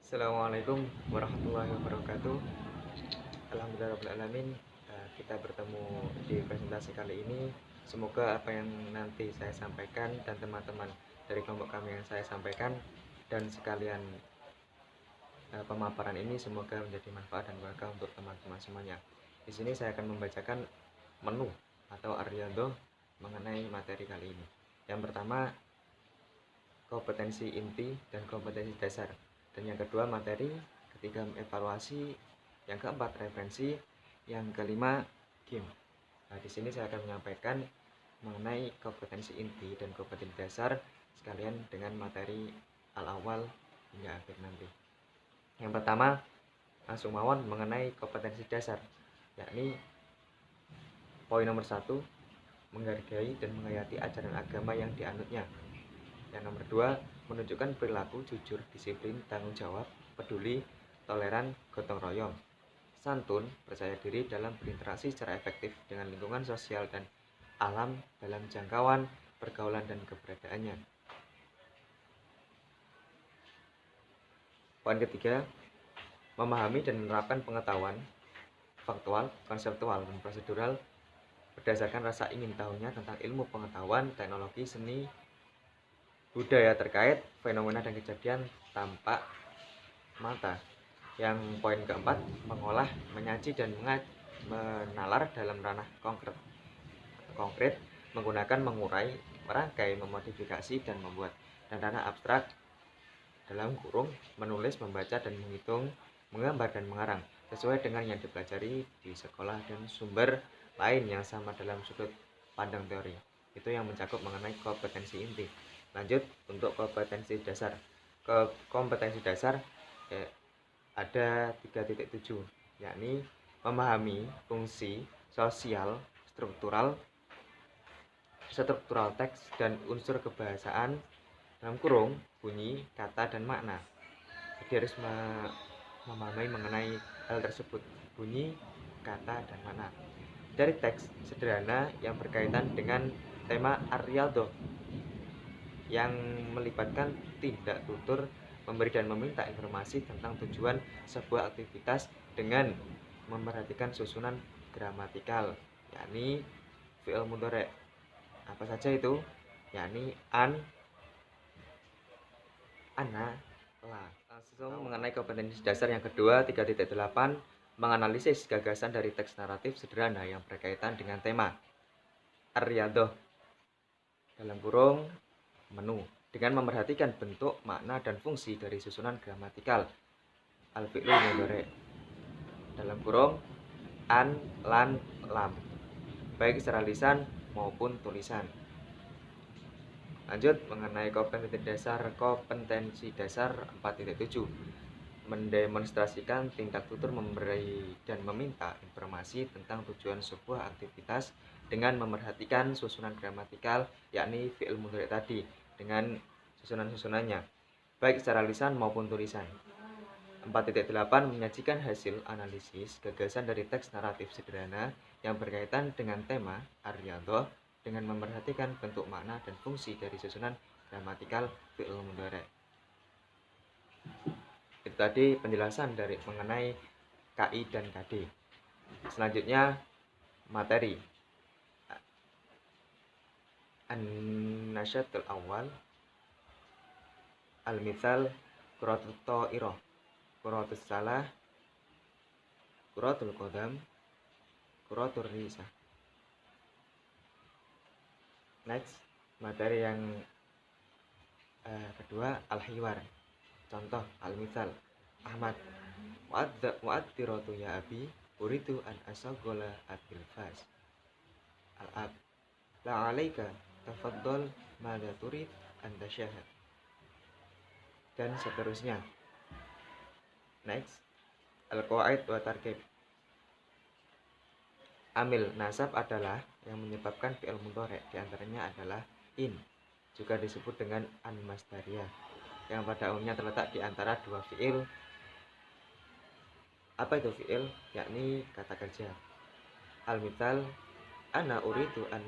Assalamualaikum warahmatullahi wabarakatuh. Alhamdulillahirrahmanirrahim. Kita bertemu di presentasi kali ini. Semoga apa yang nanti saya sampaikan dan teman-teman dari kelompok kami yang saya sampaikan dan sekalian pemaparan ini semoga menjadi manfaat dan berkah untuk teman-teman semuanya. Di sini saya akan membacakan menu atau Ariado mengenai materi kali ini. Yang pertama, kompetensi inti dan kompetensi dasar. Dan yang kedua materi, ketiga evaluasi, yang keempat referensi, yang kelima game. Nah, di sini saya akan menyampaikan mengenai kompetensi inti dan kompetensi dasar sekalian dengan materi al-awal hingga akhir nanti. Yang pertama, langsung mawon mengenai kompetensi dasar, yakni poin nomor 1, menghargai dan menghayati ajaran agama yang dianutnya. Yang nomor 2, menunjukkan perilaku jujur, disiplin, tanggung jawab, peduli, toleran, gotong royong, santun, percaya diri dalam berinteraksi secara efektif dengan lingkungan sosial dan alam dalam jangkauan pergaulan dan keberadaannya. Poin ketiga, memahami dan menerapkan pengetahuan faktual, konseptual, dan prosedural berdasarkan rasa ingin tahunya tentang ilmu pengetahuan, teknologi, seni, budaya terkait fenomena dan kejadian tampak mata. Yang poin keempat, mengolah, menyaji, dan menalar dalam ranah konkret menggunakan mengurai, merangkai, memodifikasi, dan membuat, dan ranah abstrak dalam kurung menulis, membaca, dan menghitung, menggambar, dan mengarang sesuai dengan yang dipelajari di sekolah dan sumber lain yang sama dalam sudut pandang teori. Itu yang mencakup mengenai kompetensi inti. Lanjut untuk kompetensi dasar. Kompetensi dasar ada 3.7, yakni memahami fungsi sosial, struktural teks dan unsur kebahasaan dalam kurung bunyi, kata, dan makna. Jadi harus memahami mengenai hal tersebut, bunyi, kata, dan makna dari teks sederhana yang berkaitan dengan tema Arialdo yang melibatkan tindak tutur memberi dan meminta informasi tentang tujuan sebuah aktivitas dengan memperhatikan susunan gramatikal, yakni fi'il mudhari'. Apa saja itu? Yakni an, ana, la. Langsung mengenai kompetensi dasar yang kedua 3.8, menganalisis gagasan dari teks naratif sederhana yang berkaitan dengan tema Ar-Riyadhah dalam kurung menu dengan memperhatikan bentuk, makna, dan fungsi dari susunan gramatikal al-fi'lul mudhari' dalam kurung an, lan, lam, baik secara lisan maupun tulisan. Lanjut mengenai kompetensi dasar 4.7, mendemonstrasikan tindak tutur memberi dan meminta informasi tentang tujuan sebuah aktivitas dengan memerhatikan susunan gramatikal, yakni fi'il mudhari' tadi dengan susunan-susunannya baik secara lisan maupun tulisan. 4.8, menyajikan hasil analisis gagasan dari teks naratif sederhana yang berkaitan dengan tema Ar-Riyadhah dengan memerhatikan bentuk, makna, dan fungsi dari susunan gramatikal fi'il mudhari'. Itu tadi penjelasan dari mengenai KI dan KD. Selanjutnya materi. An-nasyatul awal, al-mithal, quratul ta'irah, quratul salah, quratul qadam, quratul risah. Next, materi yang kedua, al-hiwar. Contoh, al-mithal, Ahmad, wa'adtiratu ya abi, uridu an asagola abil fas. Al-ab, la alaika, tafaddol, mada turid, anda syahad. Dan seterusnya. Next, al-qawaid wa tarkib. Amil nasab adalah yang menyebabkan fi'il mudhari', diantaranya adalah in, juga disebut dengan an masdariyah, yang pada umumnya terletak di antara dua fi'il. Apa itu fi'il? Yakni kata kerja. Al-mithal, ana uridu an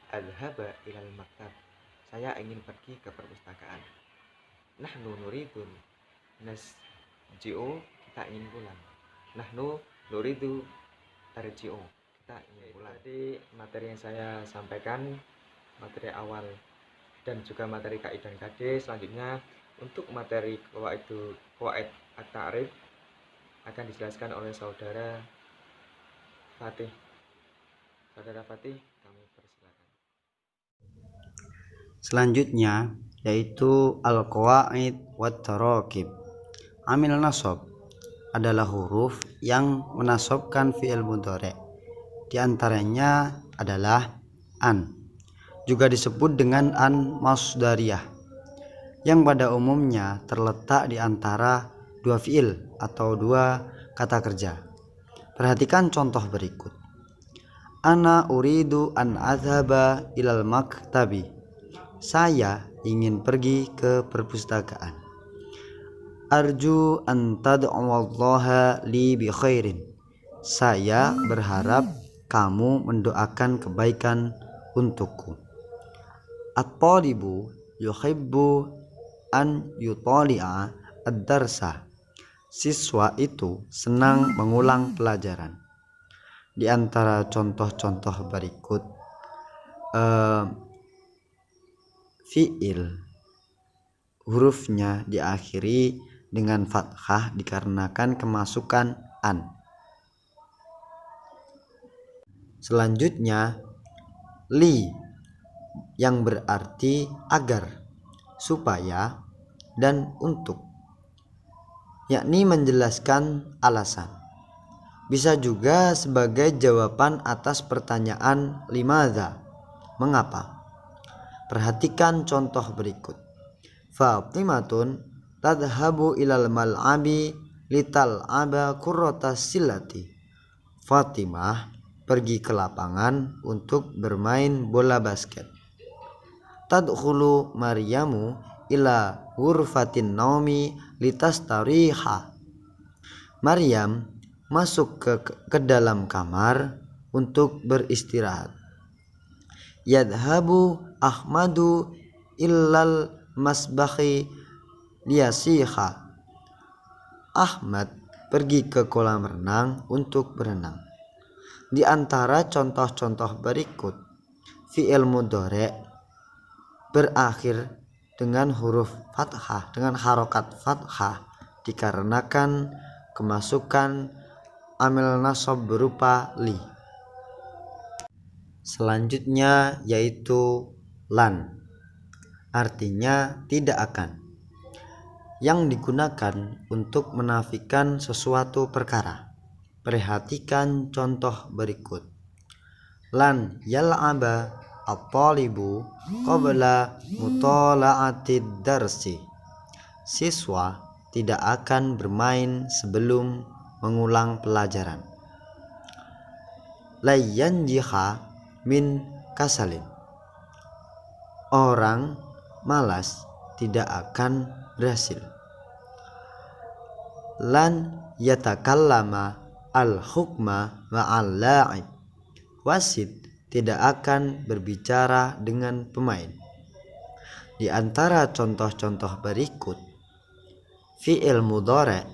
adhaba ilal maktab. Saya ingin pergi ke perpustakaan. Nahnu nuridun ji'u kita ingin pulang. Nahnu nuridu tarji'u, kita ingin pulang. Jadi materi yang saya sampaikan, materi awal dan juga materi kaidah dan kade. Selanjutnya untuk materi qawaid at-ta'rif akan dijelaskan oleh saudara Fatih. Saudara Fatih, kami persilakan. Selanjutnya yaitu al-qawaid wat tarakib. Amil nasab adalah huruf yang menasobkan fi'il mudhari'. Di antaranya adalah an. Juga disebut dengan an masdariyah, yang pada umumnya terletak di antara dua fi'il atau dua kata kerja. Perhatikan contoh berikut. Ana uridu an adhaba ilal maktabi. Saya ingin pergi ke perpustakaan. Arju an tad'uwallaha li bi khairin. Saya berharap kamu mendoakan kebaikan untukku. At-talibu yuhibbu an yutali'a ad-darsa. Siswa itu senang mengulang pelajaran. Di antara contoh-contoh berikut, fi'il hurufnya diakhiri dengan fathah dikarenakan kemasukan an. Selanjutnya li, yang berarti agar, supaya, dan untuk, yakni menjelaskan alasan. Bisa juga sebagai jawaban atas pertanyaan limadza, mengapa. Perhatikan contoh berikut. Fatimatun tadhabu ilal mal'abi lital'aba kurratas silati. Fatimah pergi ke lapangan untuk bermain bola basket. Tadkhulu Maryamu ila ghurfatin naumi litastariha. Maryam masuk ke dalam kamar untuk beristirahat. Yadhabu Ahmadu illal masbahi liyasiha. Ahmad pergi ke kolam renang untuk berenang. Di antara contoh-contoh berikut, fi'il mudhari' berakhir dengan huruf fathah, dengan harokat fathah dikarenakan kemasukan amil nasab berupa li. Selanjutnya yaitu lan, artinya tidak akan, yang digunakan untuk menafikan sesuatu perkara. Perhatikan contoh berikut. Lan yal'aba at-talibu qabla mutala'atid darsi. Siswa tidak akan bermain sebelum mengulang pelajaran. La yanjiha min kasalin. Orang malas tidak akan berhasil. Lan yatakallama al-hukma ma'al la'ib. Wasit tidak akan berbicara dengan pemain. Di antara contoh-contoh berikut, fi'il mudhari'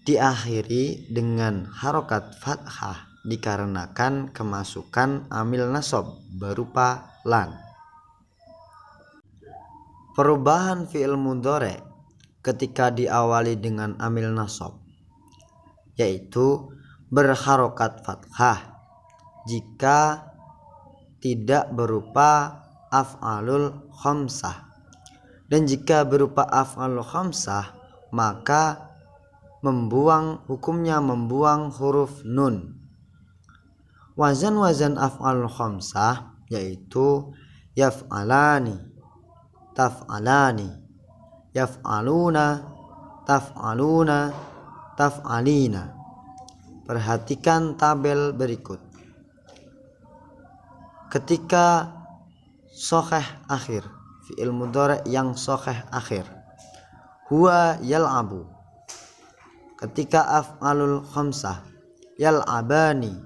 diakhiri dengan harokat fathah dikarenakan kemasukan amil nasab berupa lan. Perubahan fi'il mudhari' ketika diawali dengan amil nasab yaitu berharokat fathah jika tidak berupa af'alul khamsah, dan jika berupa af'alul khamsah maka hukumnya membuang huruf nun. Wazan-wazan af'alul khamsah yaitu yaf'alani, taf'alani, yaf'aluna, taf'aluna, taf'alina. Perhatikan tabel berikut. Ketika sahih akhir, fi'il mudhari' yang sahih akhir, huwa yal'abu. Ketika af'alul khamsah, yal'abani.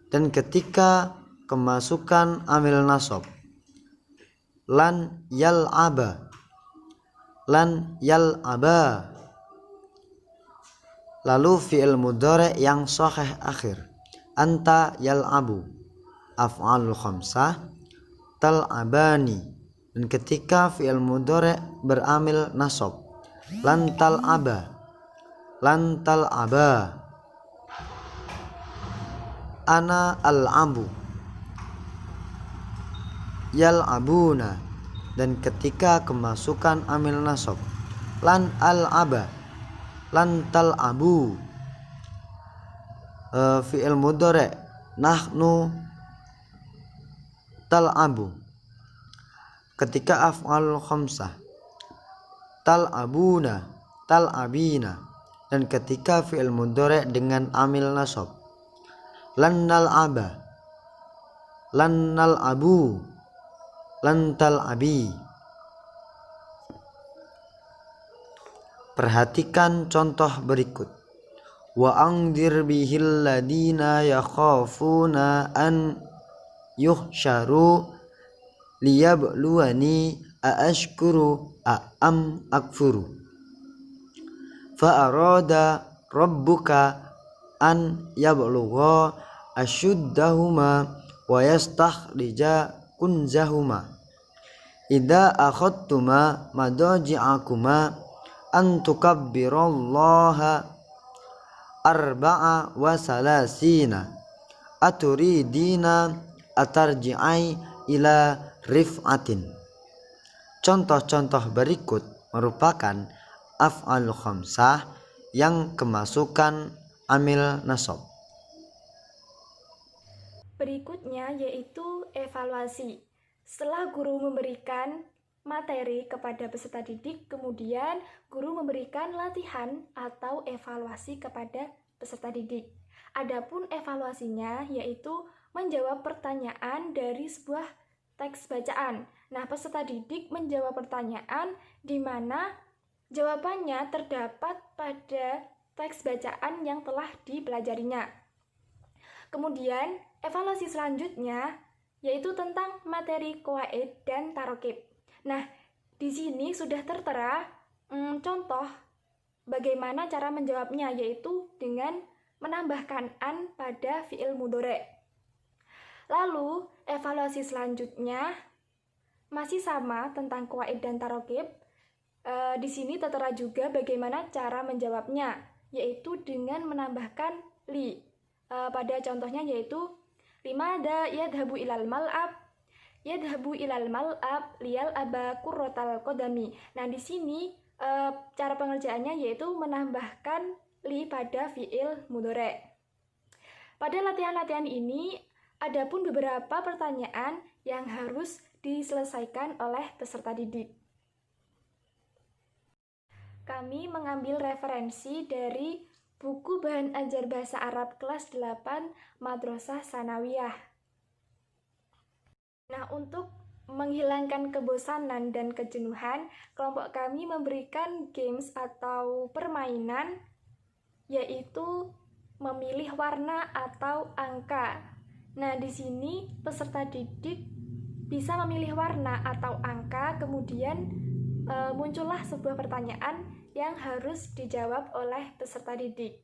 Dan ketika kemasukan amil nasab, lan yal'aba, lan yal'aba. Lalu fi'il mudhari yang sahih akhir. Anta yal'abu. Af'alul khamsah. Tal'abani. Dan ketika fi'il mudhari beramil nasab. Lan tal'aba. Lan tal'aba. Ana al'abu. Yal'abuna. Dan ketika kemasukan amil nasab. Lan al'aba. Lan tal'abu. Fi'il mudhari nahnu tal'abu. Ketika af'alul khamsah tal'abuna, tal'abina. Dan ketika fi'il mudhari dengan amil nasab lan nal'aba, lan nal'abu, lan tal'abi. Perhatikan contoh berikut. Wa angdir bihil ladina yakhafuna an yuhsyaru liyabluwani aashkuru a'am akfuru. Fa arada rabbuka an yablugha ashuddahuma wa yastakhrija kunzahuma. Idza akhadtuma madaji'akuma an tukabbirallaha arba'a wa salasina aturidina atarji'ai ila rif'atin. Contoh-contoh berikut merupakan af'al khamsah yang kemasukan amil nasab. Berikutnya yaitu evaluasi. Setelah guru memberikan materi kepada peserta didik, kemudian guru memberikan latihan atau evaluasi kepada peserta didik. Adapun evaluasinya yaitu menjawab pertanyaan dari sebuah teks bacaan. Nah, peserta didik menjawab pertanyaan di mana jawabannya terdapat pada teks bacaan yang telah dipelajarinya. Kemudian, evaluasi selanjutnya yaitu tentang materi qawaid dan tarokib. Nah, di sini sudah tertera contoh bagaimana cara menjawabnya, yaitu dengan menambahkan an pada fi'il mudhari'. Lalu, evaluasi selanjutnya masih sama tentang qawaid dan tarokib. Di sini tertera juga bagaimana cara menjawabnya, yaitu dengan menambahkan li. Pada contohnya yaitu limada yadhabu ilal mal'ab, yadhabu ilal mal'ab liyal aba qurratal qadami. Nah, di sini cara pengerjaannya yaitu menambahkan li pada fi'il mudhari'. Pada latihan-latihan ini ada pun beberapa pertanyaan yang harus diselesaikan oleh peserta didik. Kami mengambil referensi dari buku bahan ajar bahasa Arab kelas 8 Madrasah Sanawiyah. Nah, untuk menghilangkan kebosanan dan kejenuhan, kelompok kami memberikan games atau permainan, yaitu memilih warna atau angka. Nah, di sini peserta didik bisa memilih warna atau angka, kemudian muncullah sebuah pertanyaan yang harus dijawab oleh peserta didik.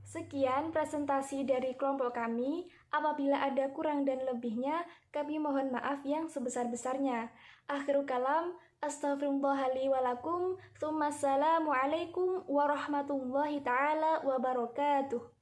Sekian presentasi dari kelompok kami. Apabila ada kurang dan lebihnya, kami mohon maaf yang sebesar-besarnya. Akhirul kalam, astaghfirullah li walakum, tsumma assalamualaikum warahmatullahi ta'ala wabarakatuh.